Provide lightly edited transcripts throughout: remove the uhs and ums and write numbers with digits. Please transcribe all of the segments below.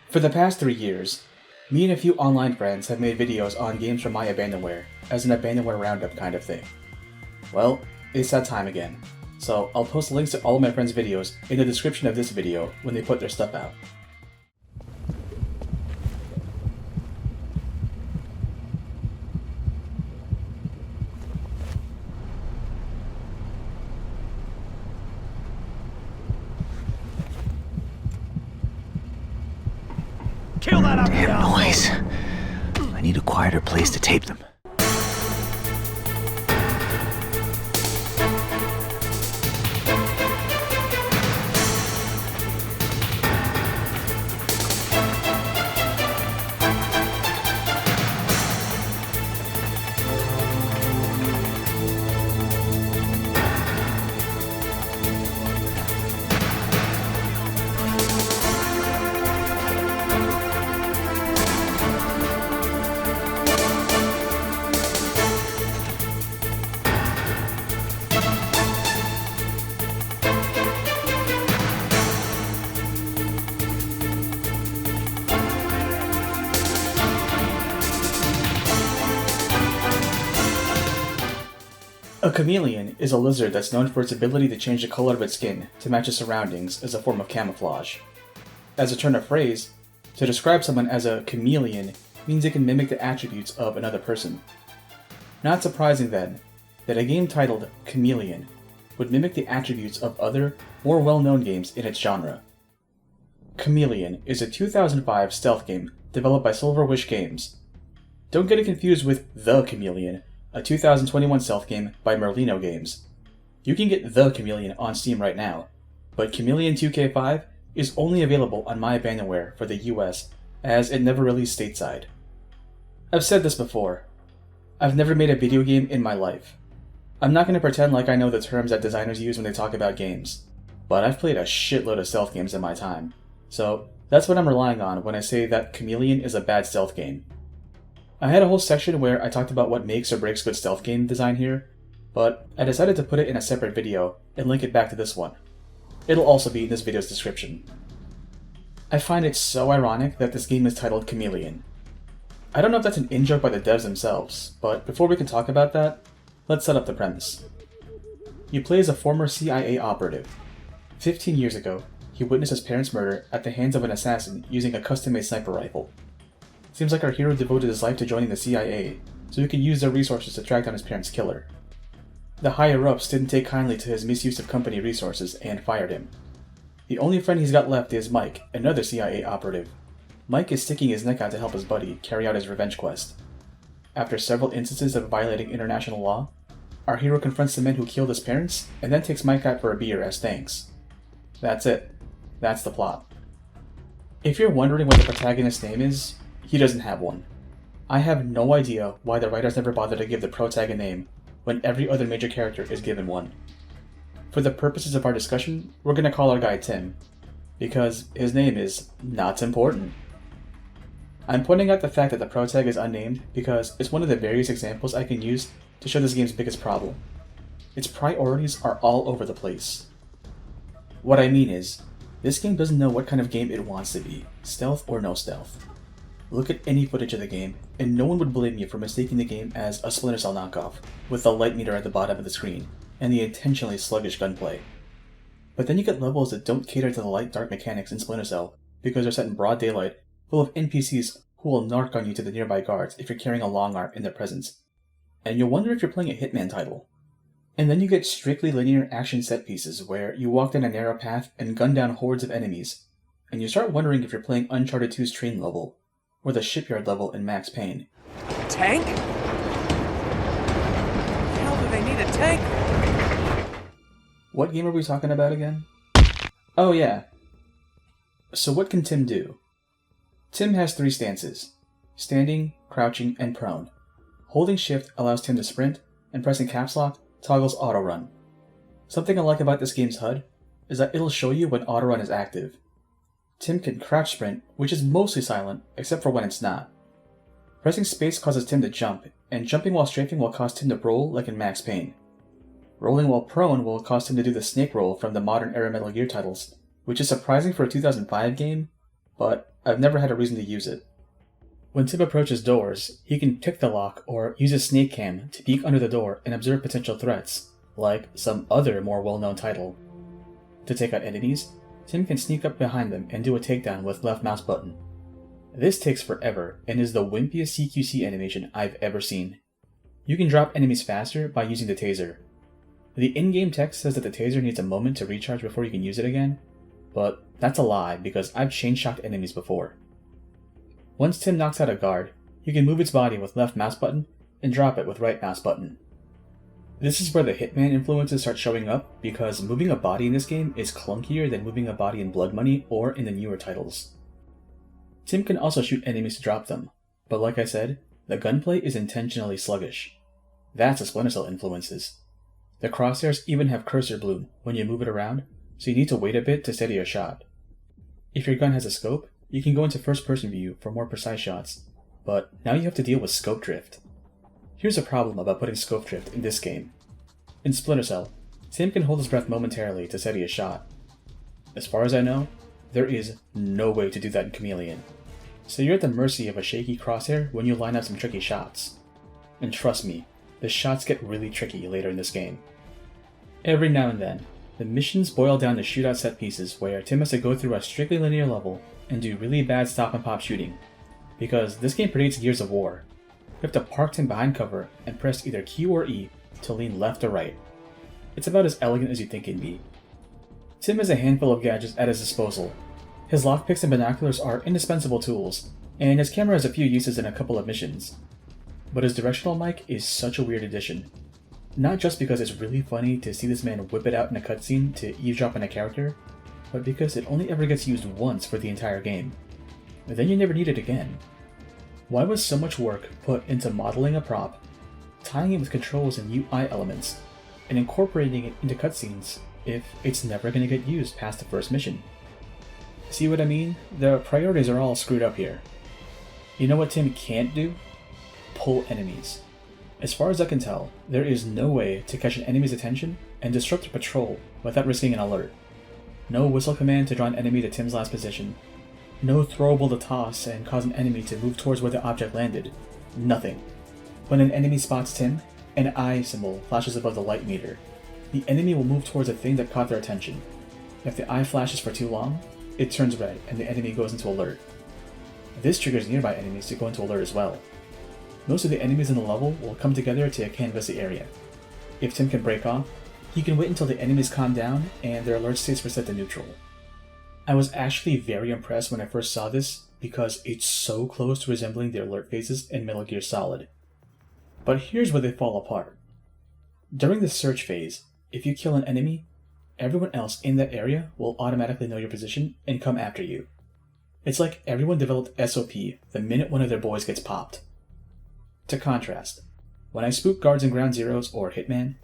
For the past 3 years, me and a few online friends have made videos on games from my Abandonware, as an Abandonware Roundup kind of thing. Well, it's that time again, so I'll post links to all of my friends' videos in the description of this video when they put their stuff out. Kill that up! Damn noise. I need a quieter place to tape them. A chameleon is a lizard that's known for its ability to change the color of its skin to match its surroundings as a form of camouflage. As a turn of phrase, to describe someone as a chameleon means it can mimic the attributes of another person. Not surprising then, that a game titled Chameleon would mimic the attributes of other, more well-known games in its genre. Chameleon is a 2005 stealth game developed by Silverwish Games. Don't get it confused with The Chameleon, a 2021 stealth game by Merlino Games. You can get The Chameleon on Steam right now, but Chameleon 2K5 is only available on my Abandonware for the US, as it never released stateside. I've said this before. I've never made a video game in my life. I'm not going to pretend like I know the terms that designers use when they talk about games, but I've played a shitload of stealth games in my time, so that's what I'm relying on when I say that Chameleon is a bad stealth game. I had a whole section where I talked about what makes or breaks good stealth game design here, but I decided to put it in a separate video and link it back to this one. It'll also be in this video's description. I find it so ironic that this game is titled Chameleon. I don't know if that's an in-joke by the devs themselves, but before we can talk about that, let's set up the premise. You play as a former CIA operative. 15 years ago, he witnessed his parents' murder at the hands of an assassin using a custom-made sniper rifle. Seems like our hero devoted his life to joining the CIA, so he could use their resources to track down his parents' killer. The higher-ups didn't take kindly to his misuse of company resources and fired him. The only friend he's got left is Mike, another CIA operative. Mike is sticking his neck out to help his buddy carry out his revenge quest. After several instances of violating international law, our hero confronts the men who killed his parents, and then takes Mike out for a beer as thanks. That's it. That's the plot. If you're wondering what the protagonist's name is, he doesn't have one. I have no idea why the writers never bothered to give the protag a name, when every other major character is given one. For the purposes of our discussion, we're gonna call our guy Tim, because his name is not important. I'm pointing out the fact that the protag is unnamed because it's one of the various examples I can use to show this game's biggest problem. Its priorities are all over the place. What I mean is, this game doesn't know what kind of game it wants to be, stealth or no stealth. Look at any footage of the game, and no one would blame you for mistaking the game as a Splinter Cell knockoff, with the light meter at the bottom of the screen, and the intentionally sluggish gunplay. But then you get levels that don't cater to the light-dark mechanics in Splinter Cell, because they're set in broad daylight, full of NPCs who will narc on you to the nearby guards if you're carrying a long arm in their presence. And you'll wonder if you're playing a Hitman title. And then you get strictly linear action set pieces where you walk down a narrow path and gun down hordes of enemies, and you start wondering if you're playing Uncharted 2's train level, or the shipyard level in Max Payne. Tank? The hell do they need a tank? What game are we talking about again? Oh yeah. So what can Tim do? Tim has 3 stances: standing, crouching, and prone. Holding shift allows Tim to sprint, and pressing caps lock toggles auto run. Something I like about this game's HUD is that it'll show you when auto run is active. Tim can crouch sprint, which is mostly silent, except for when it's not. Pressing space causes Tim to jump, and jumping while strafing will cause Tim to roll like in Max Payne. Rolling while prone will cause him to do the snake roll from the modern era Metal Gear titles, which is surprising for a 2005 game, but I've never had a reason to use it. When Tim approaches doors, he can pick the lock or use a snake cam to peek under the door and observe potential threats, like some other more well-known title. To take out enemies, Tim can sneak up behind them and do a takedown with left mouse button. This takes forever and is the wimpiest CQC animation I've ever seen. You can drop enemies faster by using the taser. The in-game text says that the taser needs a moment to recharge before you can use it again, but that's a lie because I've chain-shocked enemies before. Once Tim knocks out a guard, you can move its body with left mouse button and drop it with right mouse button. This is where the Hitman influences start showing up because moving a body in this game is clunkier than moving a body in Blood Money or in the newer titles. Tim can also shoot enemies to drop them, but like I said, the gunplay is intentionally sluggish. That's the Splinter Cell influences. The crosshairs even have cursor bloom when you move it around, so you need to wait a bit to steady your shot. If your gun has a scope, you can go into first-person view for more precise shots, but now you have to deal with scope drift. Here's a problem about putting scope drift in this game. In Splinter Cell, Tim can hold his breath momentarily to steady a shot. As far as I know, there is no way to do that in Chameleon. So you're at the mercy of a shaky crosshair when you line up some tricky shots. And trust me, the shots get really tricky later in this game. Every now and then, the missions boil down to shootout set pieces where Tim has to go through a strictly linear level and do really bad stop and pop shooting, because this game predates Gears of War. You have to park Tim behind cover and press either Q or E to lean left or right. It's about as elegant as you think it'd be. Tim has a handful of gadgets at his disposal. His lockpicks and binoculars are indispensable tools, and his camera has a few uses in a couple of missions. But his directional mic is such a weird addition. Not just because it's really funny to see this man whip it out in a cutscene to eavesdrop on a character, but because it only ever gets used once for the entire game. And then you never need it again. Why was so much work put into modeling a prop, tying it with controls and UI elements, and incorporating it into cutscenes if it's never going to get used past the first mission? See what I mean? The priorities are all screwed up here. You know what Tim can't do? Pull enemies. As far as I can tell, there is no way to catch an enemy's attention and disrupt a patrol without risking an alert. No whistle command to draw an enemy to Tim's last position. No throwable to toss and cause an enemy to move towards where the object landed. Nothing. When an enemy spots Tim, an eye symbol flashes above the light meter. The enemy will move towards a thing that caught their attention. If the eye flashes for too long, it turns red and the enemy goes into alert. This triggers nearby enemies to go into alert as well. Most of the enemies in the level will come together to canvass the area. If Tim can break off, he can wait until the enemies calm down and their alert states reset to neutral. I was actually very impressed when I first saw this because it's so close to resembling the alert phases in Metal Gear Solid. But here's where they fall apart. During the search phase, if you kill an enemy, everyone else in that area will automatically know your position and come after you. It's like everyone developed SOP the minute one of their boys gets popped. To contrast, when I spook guards in Ground Zeroes or Hitman,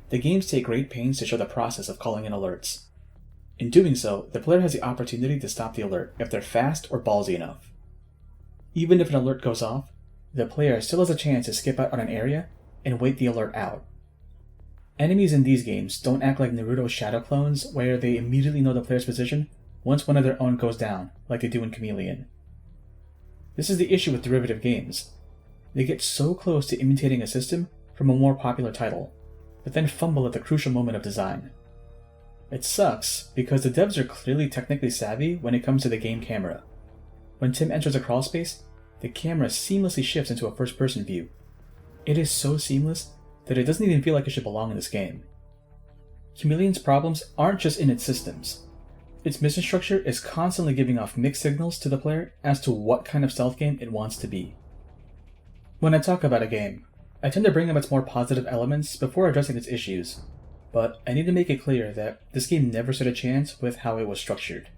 the games take great pains to show the process of calling in alerts. In doing so, the player has the opportunity to stop the alert if they're fast or ballsy enough. Even if an alert goes off, the player still has a chance to skip out on an area and wait the alert out. Enemies in these games don't act like Naruto shadow clones where they immediately know the player's position once one of their own goes down, like they do in Chameleon. This is the issue with derivative games. They get so close to imitating a system from a more popular title, but then fumble at the crucial moment of design. It sucks because the devs are clearly technically savvy when it comes to the game camera. When Tim enters a crawlspace, the camera seamlessly shifts into a first-person view. It is so seamless that it doesn't even feel like it should belong in this game. Chameleon's problems aren't just in its systems. Its mission structure is constantly giving off mixed signals to the player as to what kind of stealth game it wants to be. When I talk about a game, I tend to bring up its more positive elements before addressing its issues, but I need to make it clear that this game never stood a chance with how it was structured.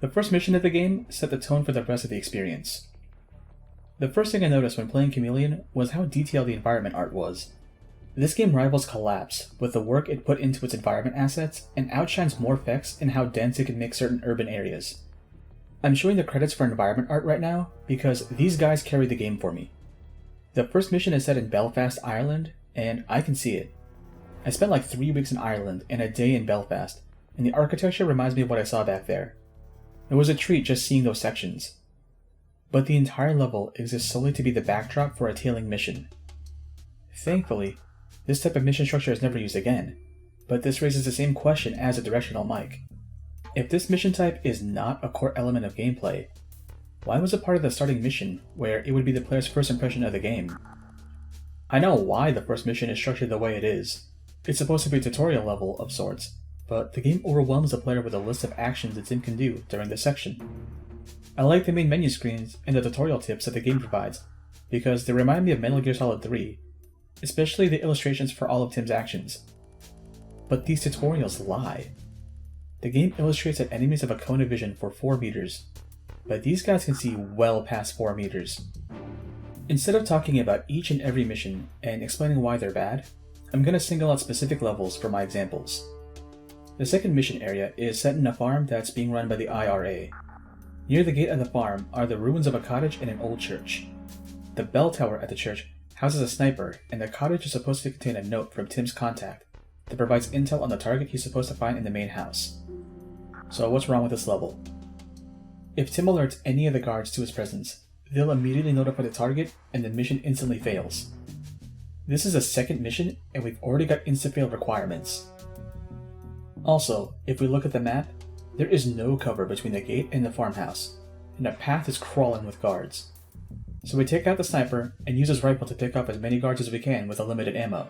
The first mission of the game set the tone for the rest of the experience. The first thing I noticed when playing Chameleon was how detailed the environment art was. This game rivals Collapse with the work it put into its environment assets and outshines Morphex in how dense it can make certain urban areas. I'm showing the credits for environment art right now because these guys carried the game for me. The first mission is set in Belfast, Ireland, and I can see it. I spent like 3 weeks in Ireland and a day in Belfast, and the architecture reminds me of what I saw back there. It was a treat just seeing those sections. But the entire level exists solely to be the backdrop for a tailing mission. Thankfully, this type of mission structure is never used again, but this raises the same question as a directional mic. If this mission type is not a core element of gameplay, why was it part of the starting mission where it would be the player's first impression of the game? I know why the first mission is structured the way it is. It's supposed to be a tutorial level of sorts, but the game overwhelms the player with a list of actions the team can do during this section. I like the main menu screens and the tutorial tips that the game provides, because they remind me of Metal Gear Solid 3, especially the illustrations for all of Tim's actions. But these tutorials lie. The game illustrates that enemies have a cone of vision for 4 meters, but these guys can see well past 4 meters. Instead of talking about each and every mission and explaining why they're bad, I'm going to single out specific levels for my examples. The second mission area is set in a farm that's being run by the IRA. Near the gate of the farm are the ruins of a cottage and an old church. The bell tower at the church houses a sniper, and the cottage is supposed to contain a note from Tim's contact that provides intel on the target he's supposed to find in the main house. So what's wrong with this level? If Tim alerts any of the guards to his presence, they'll immediately notify the target and the mission instantly fails. This is a second mission and we've already got insta-fail requirements. Also, if we look at the map, there is no cover between the gate and the farmhouse, and a path is crawling with guards. So we take out the sniper and use his rifle to pick off as many guards as we can with a limited ammo.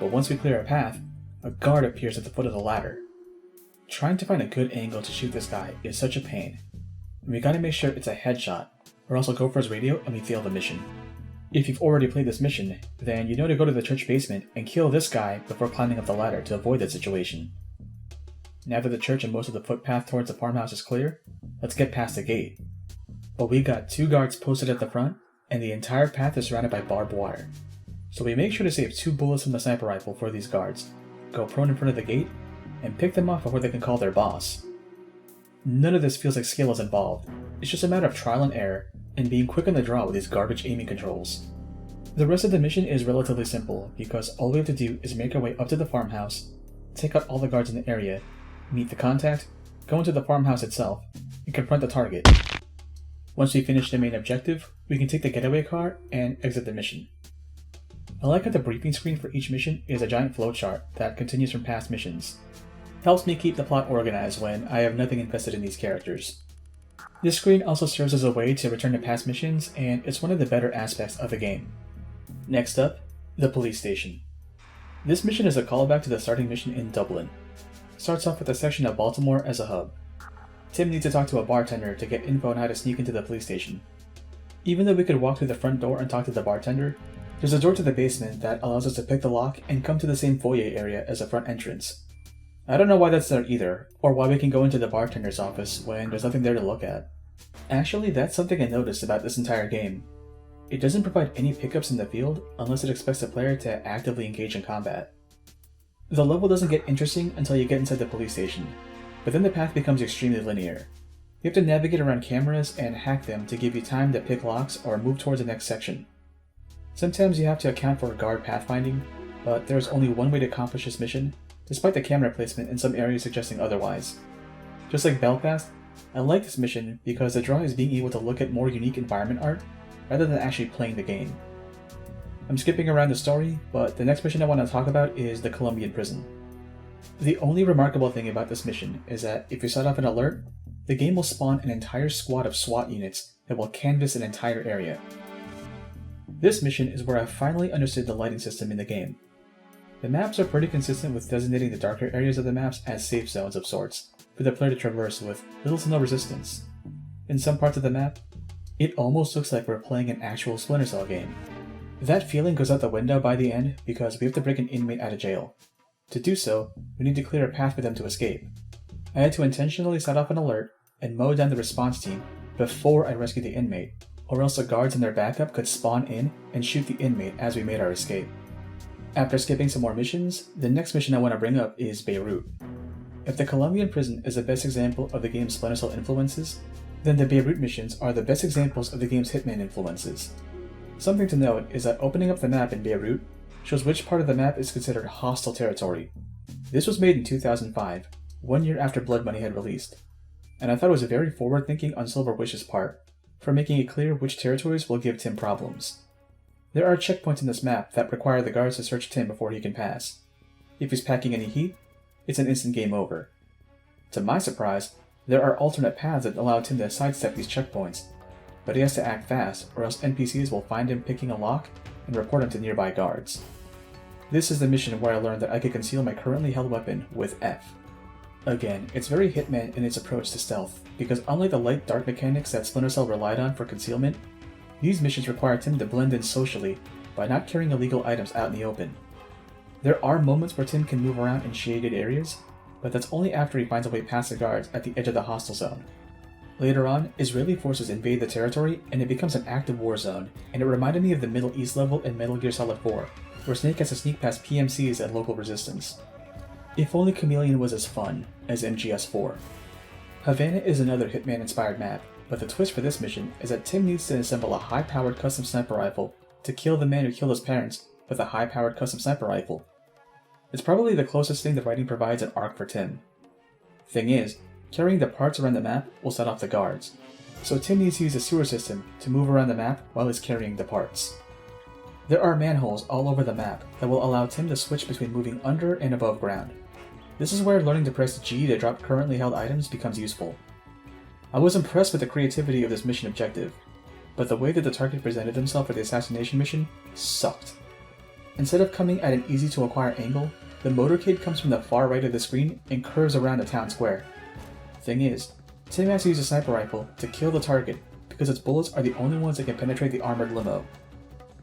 But once we clear a path, a guard appears at the foot of the ladder. Trying to find a good angle to shoot this guy is such a pain. And we gotta make sure it's a headshot, or else he'll go for his radio and we fail the mission. If you've already played this mission, then you know to go to the church basement and kill this guy before climbing up the ladder to avoid that situation. Now that the church and most of the footpath towards the farmhouse is clear, let's get past the gate. But we got 2 guards posted at the front, and the entire path is surrounded by barbed wire. So we make sure to save 2 bullets from the sniper rifle for these guards, go prone in front of the gate, and pick them off before they can call their boss. None of this feels like skill is involved, it's just a matter of trial and error, and being quick on the draw with these garbage aiming controls. The rest of the mission is relatively simple, because all we have to do is make our way up to the farmhouse, take out all the guards in the area, meet the contact, go into the farmhouse itself, and confront the target. Once we finish the main objective, we can take the getaway car and exit the mission. I like how the briefing screen for each mission is a giant flowchart that continues from past missions. Helps me keep the plot organized when I have nothing invested in these characters. This screen also serves as a way to return to past missions, and it's one of the better aspects of the game. Next up, the police station. This mission is a callback to the starting mission in Dublin. Starts off with a section of Baltimore as a hub. Tim needs to talk to a bartender to get info on how to sneak into the police station. Even though we could walk through the front door and talk to the bartender, there's a door to the basement that allows us to pick the lock and come to the same foyer area as the front entrance. I don't know why that's there either, or why we can go into the bartender's office when there's nothing there to look at. Actually, that's something I noticed about this entire game. It doesn't provide any pickups in the field unless it expects the player to actively engage in combat. The level doesn't get interesting until you get inside the police station, but then the path becomes extremely linear. You have to navigate around cameras and hack them to give you time to pick locks or move towards the next section. Sometimes you have to account for guard pathfinding, but there's only one way to accomplish this mission, despite the camera placement in some areas suggesting otherwise. Just like Belfast, I like this mission because the draw is being able to look at more unique environment art rather than actually playing the game. I'm skipping around the story, but the next mission I want to talk about is the Colombian prison. The only remarkable thing about this mission is that if you set off an alert, the game will spawn an entire squad of SWAT units that will canvass an entire area. This mission is where I finally understood the lighting system in the game. The maps are pretty consistent with designating the darker areas of the maps as safe zones of sorts, for the player to traverse with little to no resistance. In some parts of the map, it almost looks like we're playing an actual Splinter Cell game. That feeling goes out the window by the end because we have to break an inmate out of jail. To do so, we need to clear a path for them to escape. I had to intentionally set off an alert and mow down the response team before I rescued the inmate, or else the guards and their backup could spawn in and shoot the inmate as we made our escape. After skipping some more missions, the next mission I want to bring up is Beirut. If the Colombian prison is the best example of the game's Splinter Cell influences, then the Beirut missions are the best examples of the game's Hitman influences. Something to note is that opening up the map in Beirut shows which part of the map is considered hostile territory. This was made in 2005, 1 year after Blood Money had released. and I thought it was very forward-thinking on Silver Wish's part, for making it clear which territories will give Tim problems. There are checkpoints in this map that require the guards to search Tim before he can pass. If he's packing any heat, it's an instant game over. To my surprise, there are alternate paths that allow Tim to sidestep these checkpoints, but he has to act fast or else NPCs will find him picking a lock and report him to nearby guards. This is the mission where I learned that I could conceal my currently held weapon with F. Again, it's very Hitman in its approach to stealth, because unlike the light-dark mechanics that Splinter Cell relied on for concealment, these missions require Tim to blend in socially by not carrying illegal items out in the open. There are moments where Tim can move around in shaded areas, but that's only after he finds a way past the guards at the edge of the hostile zone. Later on, Israeli forces invade the territory and it becomes an active war zone, and it reminded me of the Middle East level in Metal Gear Solid 4, where Snake has to sneak past PMCs and local resistance. If only Chameleon was as fun as MGS4. Havana is another Hitman-inspired map, but the twist for this mission is that Tim needs to assemble a high-powered custom sniper rifle to kill the man who killed his parents with a high-powered custom sniper rifle. It's probably the closest thing the writing provides an arc for Tim. Thing is, carrying the parts around the map will set off the guards, so Tim needs to use a sewer system to move around the map while he's carrying the parts. There are manholes all over the map that will allow Tim to switch between moving under and above ground. This is where learning to press G to drop currently held items becomes useful. I was impressed with the creativity of this mission objective, but the way that the target presented himself for the assassination mission sucked. Instead of coming at an easy to acquire angle, the motorcade comes from the far right of the screen and curves around the town square. Thing is, Tim has to use a sniper rifle to kill the target because its bullets are the only ones that can penetrate the armored limo.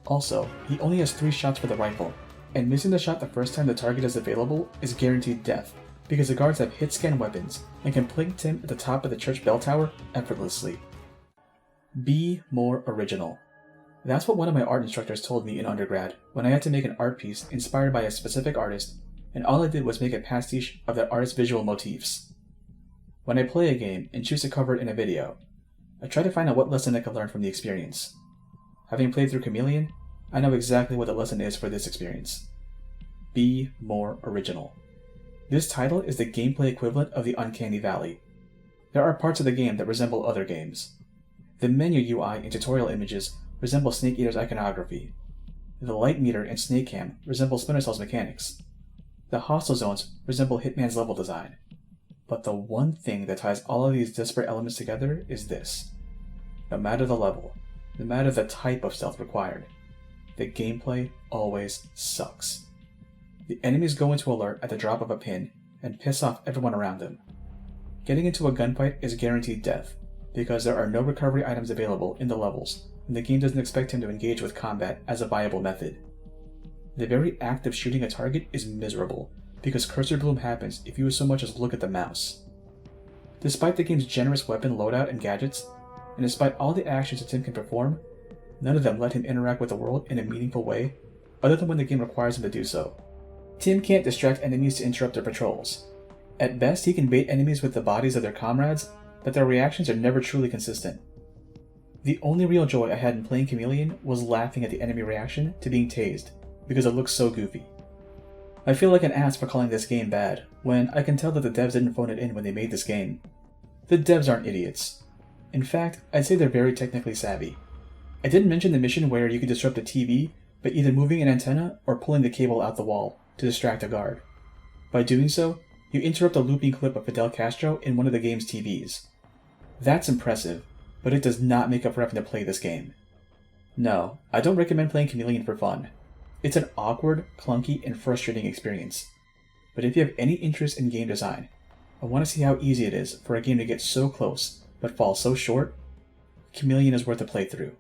Also, he only has 3 shots for the rifle, and missing the shot the first time the target is available is guaranteed death, because the guards have hit-scan weapons and can pling Tim at the top of the church bell tower effortlessly. Be more original. That's what one of my art instructors told me in undergrad when I had to make an art piece inspired by a specific artist, and all I did was make a pastiche of that artist's visual motifs. When I play a game and choose to cover it in a video, I try to find out what lesson I can learn from the experience. Having played through Chameleon, I know exactly what the lesson is for this experience. Be more original. This title is the gameplay equivalent of the Uncanny Valley. There are parts of the game that resemble other games. The menu UI and tutorial images resemble Snake Eater's iconography. The light meter and Snake Cam resemble Splinter Cell's mechanics. The hostile zones resemble Hitman's level design. But the one thing that ties all of these disparate elements together is this. No matter the level, no matter the type of stealth required, the gameplay always sucks. The enemies go into alert at the drop of a pin and piss off everyone around them. Getting into a gunfight is guaranteed death, because there are no recovery items available in the levels, and the game doesn't expect him to engage with combat as a viable method. The very act of shooting a target is miserable, because cursor bloom happens if you so much as look at the mouse. Despite the game's generous weapon loadout and gadgets, and despite all the actions that Tim can perform, none of them let him interact with the world in a meaningful way, other than when the game requires him to do so. Tim can't distract enemies to interrupt their patrols. At best, he can bait enemies with the bodies of their comrades, but their reactions are never truly consistent. The only real joy I had in playing Chameleon was laughing at the enemy reaction to being tased, because it looks so goofy. I feel like an ass for calling this game bad, when I can tell that the devs didn't phone it in when they made this game. The devs aren't idiots. In fact, I'd say they're very technically savvy. I didn't mention the mission where you could disrupt a TV by either moving an antenna or pulling the cable out the wall to distract a guard. By doing so, you interrupt a looping clip of Fidel Castro in one of the game's TVs. That's impressive, but it does not make up for having to play this game. No, I don't recommend playing Chameleon for fun. It's an awkward, clunky, and frustrating experience. But if you have any interest in game design, and want to see how easy it is for a game to get so close but fall so short, Chameleon is worth a playthrough.